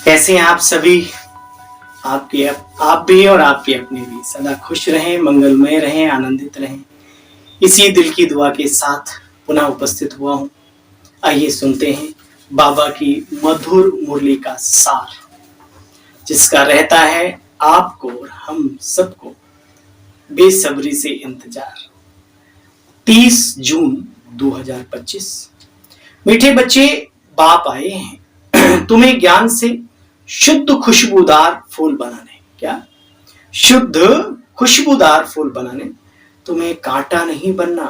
कैसे हैं आप सभी। आप भी और आपके अपने भी सदा खुश रहें, मंगलमय रहें, आनंदित रहें। इसी दिल की दुआ के साथ पुनः उपस्थित हुआ हूं। आइए सुनते हैं बाबा की मधुर मुरली का सार, जिसका रहता है आपको और हम सबको बेसब्री से इंतजार। 30 जून 2025। मीठे बच्चे, बाप आए हैं तुम्हें ज्ञान से शुद्ध खुशबूदार फूल बनाने। क्या? शुद्ध खुशबूदार फूल बनाने। तुम्हें कांटा नहीं बनना,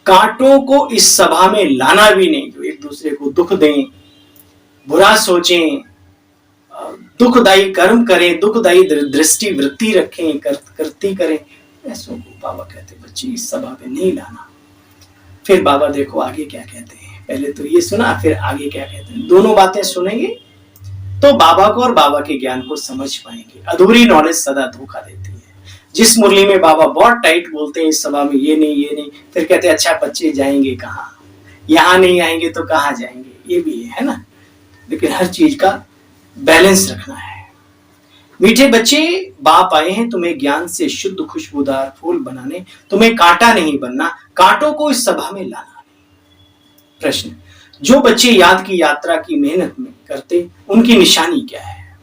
कांटों को इस सभा में लाना भी नहीं, जो एक दूसरे को दुख दें, बुरा सोचें, दुखदायी कर्म करें, दुखदायी दृष्टि वृत्ति रखें, करती करें, ऐसों को बाबा कहते बच्चे इस सभा में नहीं लाना। फिर बाबा देखो आगे क्या कहते हैं। पहले तो ये सुना, फिर आगे क्या कहते हैं। दोनों बातें सुनेंगे तो बाबा को और बाबा के ज्ञान को समझ पाएंगे। अधूरी नॉलेज सदा धोखा देती है। जिस मुरली में बाबा बहुत टाइट बोलते हैं, इस सभा में ये नहीं, फिर कहते हैं अच्छा बच्चे जाएंगे कहाँ, यहाँ नहीं आएंगे तो कहाँ जाएंगे। ये भी है ना, लेकिन हर चीज का बैलेंस रखना है। मीठे बच्चे, बाप आए हैं तुम्हें ज्ञान से शुद्ध खुशबूदार फूल बनाने। तुम्हें कांटा नहीं बनना, कांटों को इस सभा में लाना। प्रश्न, जो बच्चे याद की यात्रा की मेहनत में करते, उनकी निशानी क्या है?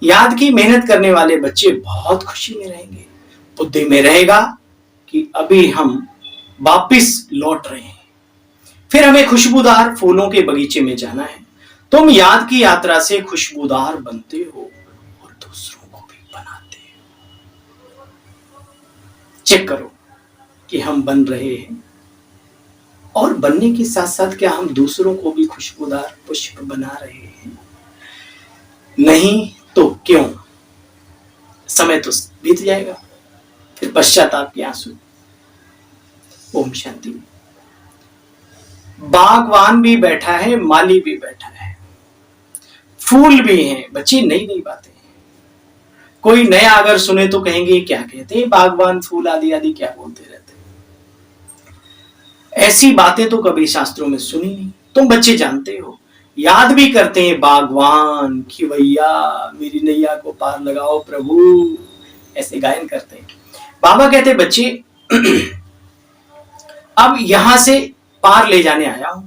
याद की मेहनत करने वाले बच्चे बहुत खुशी में रहेंगे। बुद्धि में रहेगा कि अभी हम वापिस लौट रहे हैं, फिर हमें खुशबूदार फूलों के बगीचे में जाना है। तुम याद की यात्रा से खुशबूदार बनते हो और दूसरों को भी बनाते हो। चेक करो कि हम बन रहे हैं, और बनने के साथ साथ क्या हम दूसरों को भी खुशबूदार पुष्प बना रहे हैं? नहीं तो क्यों? समय तो बीत जाएगा, फिर पश्चाताप के आंसू। ओम शांति। बागवान भी बैठा है, माली भी बैठा है, फूल भी हैं। बच्चे नई नई बातें हैं। कोई नया अगर सुने तो कहेंगे क्या कहते हैं बागवान, फूल आदि आदि क्या बोलते रहते हैं। ऐसी बातें तो कभी शास्त्रों में सुनी नहीं। तुम बच्चे जानते हो, याद भी करते हैं बागवान, खिवैया मेरी नैया को पार लगाओ प्रभु, ऐसे गायन करते हैं। बाबा कहते बच्चे अब यहां से पार ले जाने आया हूं।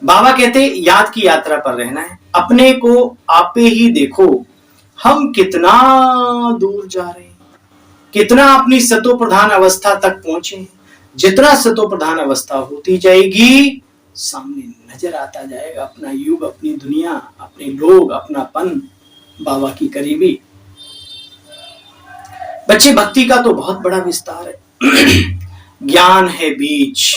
बाबा कहते याद की यात्रा पर रहना है। अपने को आपे ही देखो, हम कितना दूर जा रहे हैं, कितना अपनी सतो प्रधान अवस्था तक पहुंचे हैं। जितना सतो प्रधान अवस्था होती जाएगी, सामने नजर आता जाएगा अपना युग, अपनी दुनिया, अपने लोग, अपनापन, बाबा की करीबी। बच्चे, भक्ति का तो बहुत बड़ा विस्तार है। ज्ञान है बीज।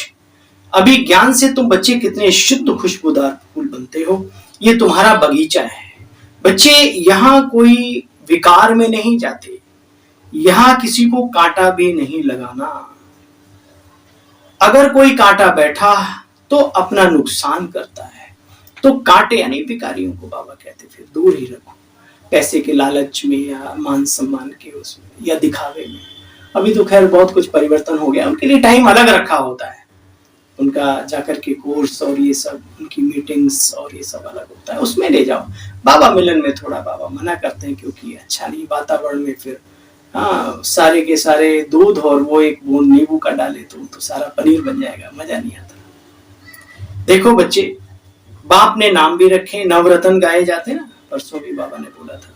अभी ज्ञान से तुम बच्चे कितने शुद्ध खुशबूदार फूल बनते हो। ये तुम्हारा बगीचा है। बच्चे, यहां कोई विकार में नहीं जाते, यहां किसी को कांटा भी नहीं लगाना। अगर कोई कांटा बैठा तो अपना नुकसान करता है। तो कांटे यानी विकारियों को बाबा कहते फिर दूर ही रखो। पैसे के लालच में या मान सम्मान के उसमें या दिखावे में। अभी तो खैर बहुत कुछ परिवर्तन हो गया, उनके लिए टाइम अलग रखा होता है। उनका जाकर के कोर्स और ये सब, उनकी मीटिंग्स और ये सब अलग होता है, उसमें ले जाओ। बाबा मिलन में थोड़ा बाबा मना करते हैं, क्योंकि अच्छा नहीं वातावरण में फिर सारे के सारे दूध और वो एक बूंद नींबू का डाले तो सारा पनीर बन जाएगा, मजा नहीं आता। देखो बच्चे, बाप ने नाम भी रखे, नवरत्न गाए जाते ना। परसों भी बाबा ने बोला था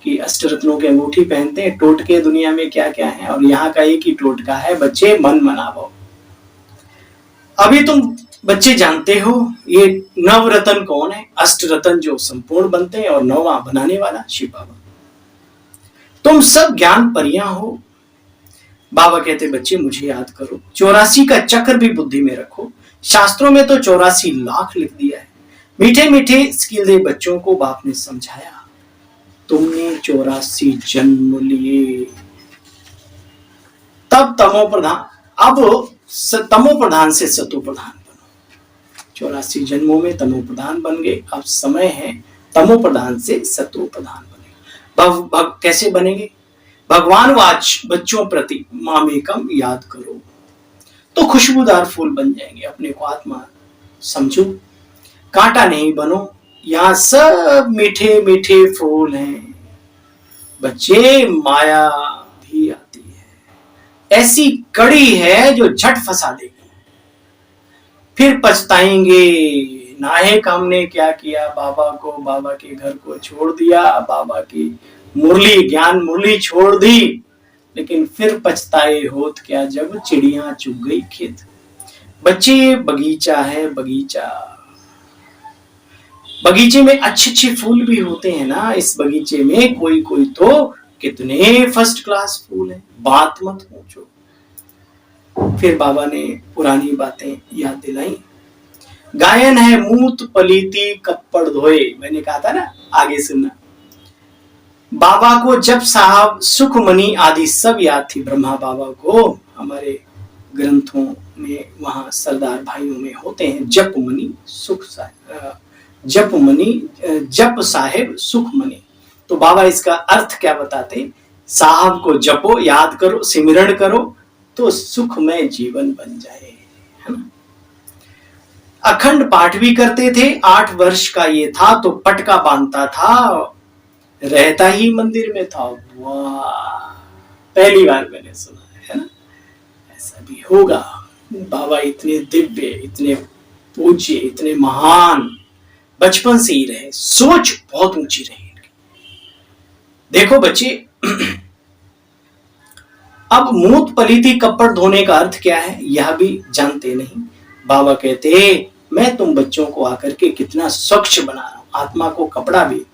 कि अष्टरत्नों के अंगूठी पहनते हैं। टोटके दुनिया में क्या क्या है, और यहाँ का एक ही टोटका है, बच्चे मन मनावो। अभी तुम बच्चे जानते हो ये नवरत्न कौन है। अष्टरत्न जो संपूर्ण बनते हैं, और नौवा बनाने वाला शिव बाबा। तुम सब ज्ञान परियां हो। बाबा कहते बच्चे मुझे याद करो। 84 का चक्र भी बुद्धि में रखो। शास्त्रों में तो 84 लाख लिख दिया है। मीठे मीठे स्किल दे बच्चों को बाप ने समझाया, तुमने 84 जन्म लिए, तब तमो प्रधान, अब तमो प्रधान से सतो प्रधान बनो। 84 जन्मों में तमो प्रधान बन गए, अब समय है तमो प्रधान से सतो प्रधान बने। कैसे बनेंगे? भगवान वाच बच्चों प्रति मामेकम याद करो, तो खुशबूदार फूल बन जाएंगे। अपने को आत्मा समझो, कांटा नहीं बनो, यहाँ सब मीठे मीठे फूल हैं बच्चे, माया भी आती है, ऐसी कड़ी है जो झट फंसा देगी, फिर पछताएंगे, नायक हमने क्या किया, बाबा को, बाबा के घर को छोड़ दिया, बाबा की मुरली, ज्ञान मुरली छोड़ दी, लेकिन फिर पछताए होत क्या जब चिड़िया चुग गई खेत। बच्चे, बगीचा है, बगीचा, बगीचे में अच्छे अच्छे फूल भी होते हैं ना, इस बगीचे में कोई कोई तो कितने फर्स्ट क्लास फूल हैं, बात मत पूछो। फिर बाबा ने पुरानी बातें याद दिलाई। गायन है मूत पलीती कप्पड़ धोए, मैंने कहा था ना, आगे सुनना। बाबा को जप साहब, सुखमणि आदि सब याद थी ब्रह्मा बाबा को। हमारे ग्रंथों में वहां सरदार भाइयों में होते हैं जप मणि सुख साहेब, जप मणि, जप साहेब सुखमणि। तो बाबा इसका अर्थ क्या बताते, साहब को जपो, याद करो, सिमरण करो तो सुखमय जीवन बन जाए, है ना। अखंड पाठ भी करते थे, 8 वर्ष का ये था तो पटका बांधता था, रहता ही मंदिर में था। वाह, पहली बार मैंने सुना है ना, ऐसा भी होगा। बाबा इतने दिव्य, इतने पूज्य, इतने महान, बचपन से ही रहे, सोच बहुत ऊंची रही इनकी। देखो बच्चे, अब मूत पलीती कपड़ धोने का अर्थ क्या है यह भी जानते नहीं। बाबा कहते, मैं तुम बच्चों को आकर के कितना स्वच्छ बना रहा हूं, आत्मा को कपड़ा भी।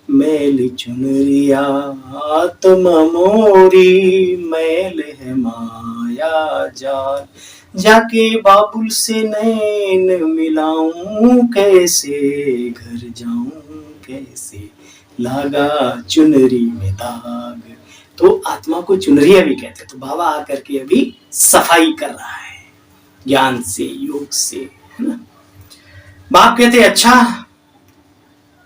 मैल चुनरिया आत्मा मोरी, मैल है माया जाल, जाके बाबुल से नैन मिलाऊं, कैसे घर जाऊं, कैसे लागा चुनरी में दाग। तो आत्मा को चुनरिया भी कहते। तो बाबा आकर के अभी सफाई कर रहा है ज्ञान से, योग से, है ना। बाप कहते, अच्छा,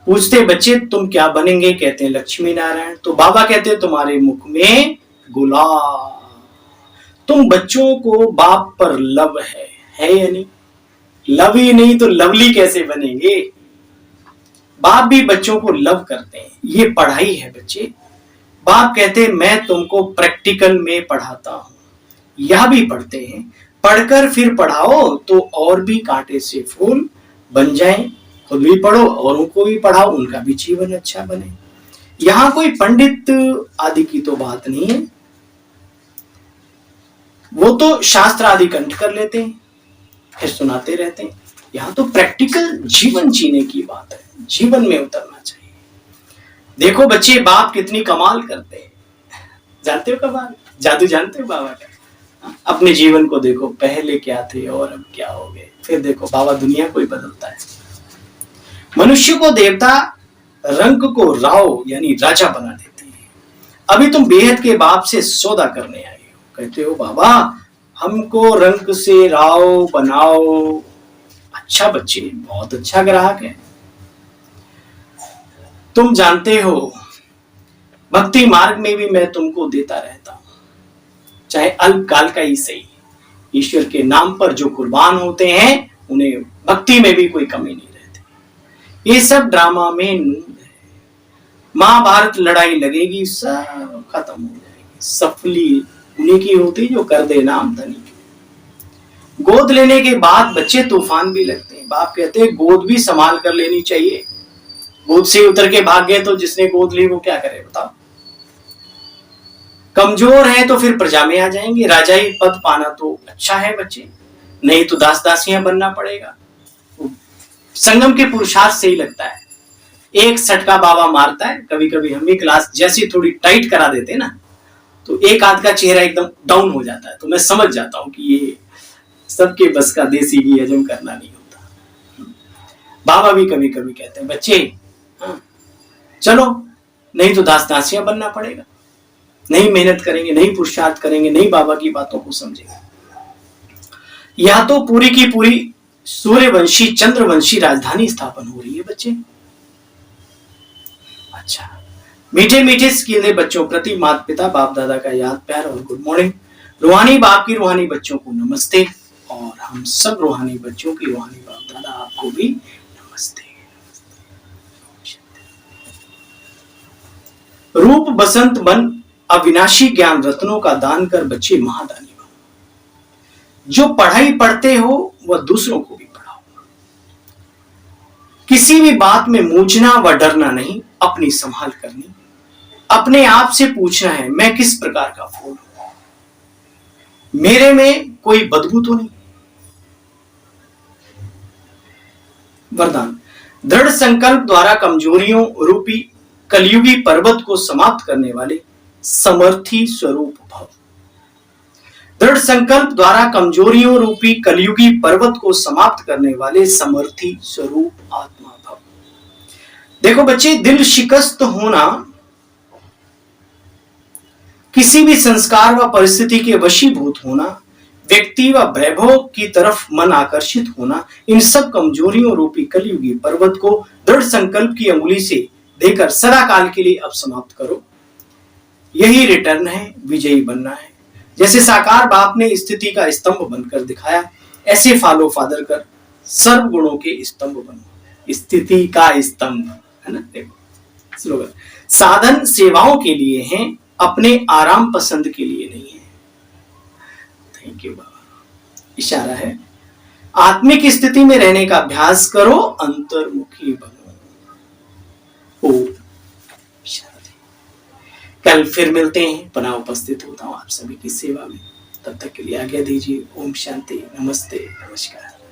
पूछते बच्चे तुम क्या बनेंगे, कहते हैं लक्ष्मी नारायण। तो बाबा कहते, तुम्हारे मुख में गुलाब। तुम बच्चों को बाप पर लव है या नहीं? लव ही नहीं तो लवली कैसे बनेंगे? बाप भी बच्चों को लव करते हैं, ये पढ़ाई है बच्चे। बाप कहते, मैं तुमको प्रैक्टिकल में पढ़ाता हूं, यह भी पढ़ते हैं, पढ़कर फिर पढ़ाओ तो और भी कांटे से फूल बन जाएं। खुद भी पढ़ो, औरों को भी पढ़ाओ, उनका भी जीवन अच्छा बने। यहां कोई पंडित आदि की तो बात नहीं है, वो तो शास्त्र आदि कंठ कर लेते हैं फिर सुनाते रहते हैं। यहां तो प्रैक्टिकल जीवन जीने की बात है, जीवन में उतरना चाहिए। देखो बच्चे, बाप कितनी कमाल करते हैं, जानते हो कमाल, जादू जानते हो बाबा का? अपने जीवन को देखो, पहले क्या थे और अब क्या हो गए। फिर देखो बाबा दुनिया को ही बदलता है। मनुष्य को देवता, रंग को राव यानी राजा बना देते हैं। अभी तुम बेहद के बाप से सौदा करने आए हो, कहते हो बाबा हमको रंग से राव बनाओ। अच्छा बच्चे, बहुत अच्छा ग्राहक है। तुम जानते हो भक्ति मार्ग में भी मैं तुमको देता रहता हूं, चाहे अल्पकाल का ही सही। ईश्वर के नाम पर जो कुर्बान होते हैं उन्हें भक्ति में भी कोई कमी नहीं रहती। ये सब ड्रामा में नूर है। महाभारत लड़ाई लगेगी, सब खत्म हो जाएगी। सफली उन्हीं की होती जो कर दे नाम धनी। गोद लेने के बाद बच्चे तूफान भी लगते हैं। बाप कहते हैं गोद भी संभाल कर लेनी चाहिए। गोद से उतर के भाग गए तो जिसने गोद ली वो क्या करे बताओ? कमजोर है तो फिर प्रजा में आ जाएंगे। राजाई पद पाना तो अच्छा है बच्चे, नहीं तो दास दासियां बनना पड़ेगा। संगम के पुरुषार्थ से ही लगता है। एक सटका बाबा मारता है, कभी कभी हम भी क्लास जैसी थोड़ी टाइट करा देते ना तो एक आध का चेहरा एकदम डाउन हो जाता है। तो मैं समझ जाता हूं कि ये सबके बस का देसी घी हजम करना नहीं होता। बाबा भी कभी कभी कहते हैं बच्चे चलो, नहीं तो दास दासियां बनना पड़ेगा। नहीं मेहनत करेंगे, नहीं पुरुषार्थ करेंगे, नहीं बाबा की बातों को समझेंगे, या तो पूरी की पूरी सूर्यवंशी चंद्रवंशी राजधानी स्थापन हो रही है बच्चे। अच्छा, मीठे मीठे स्कीले बच्चों प्रति माता पिता बाप दादा का याद प्यार और गुड मॉर्निंग। रूहानी बाप की रूहानी बच्चों को नमस्ते, और हम सब रूहानी बच्चों की रूहानी बाप दादा आपको भी नमस्ते। रूप बसंत बन अविनाशी ज्ञान रत्नों का दान कर बच्चे महादानी बनो। जो पढ़ाई पढ़ते हो वह दूसरों को भी पढ़ाओ। किसी भी बात में मूझना व डरना नहीं, अपनी संभाल करनी। अपने आप से पूछना है, मैं किस प्रकार का फूल हूं, मेरे में कोई बदबू तो नहीं। वरदान, दृढ़ संकल्प द्वारा कमजोरियों रूपी कलयुगी पर्वत को समाप्त करने वाले समर्थी स्वरूप भव। दृढ़ संकल्प द्वारा कमजोरियों रूपी कलयुगी पर्वत को समाप्त करने वाले समर्थी स्वरूप आत्मा भव। देखो बच्चे, दिल शिकस्त होना, किसी भी संस्कार व परिस्थिति के वशीभूत होना, व्यक्ति व वैभव की तरफ मन आकर्षित होना, इन सब कमजोरियों रूपी कलयुगी पर्वत को दृढ़ संकल्प की अंगुली से देकर सदा काल के लिए अब समाप्त करो। यही रिटर्न है, विजयी बनना है। जैसे साकार बाप ने स्थिति का स्तंभ बनकर दिखाया, ऐसे फॉलो फादर कर सर्व गुणों के स्तंभ बनो। स्थिति का स्तंभ है ना। देखो स्लोगन, साधन सेवाओं के लिए हैं, अपने आराम पसंद के लिए नहीं है। थैंक यू बाबा। इशारा है, आत्मिक स्थिति में रहने का अभ्यास करो, अंतर्मुखी बनो। ओ कल फिर मिलते हैं, पुनः उपस्थित होता हूं आप सभी की सेवा में। तब तक के लिए आज्ञा दीजिए। ओम शांति, नमस्ते, नमस्कार।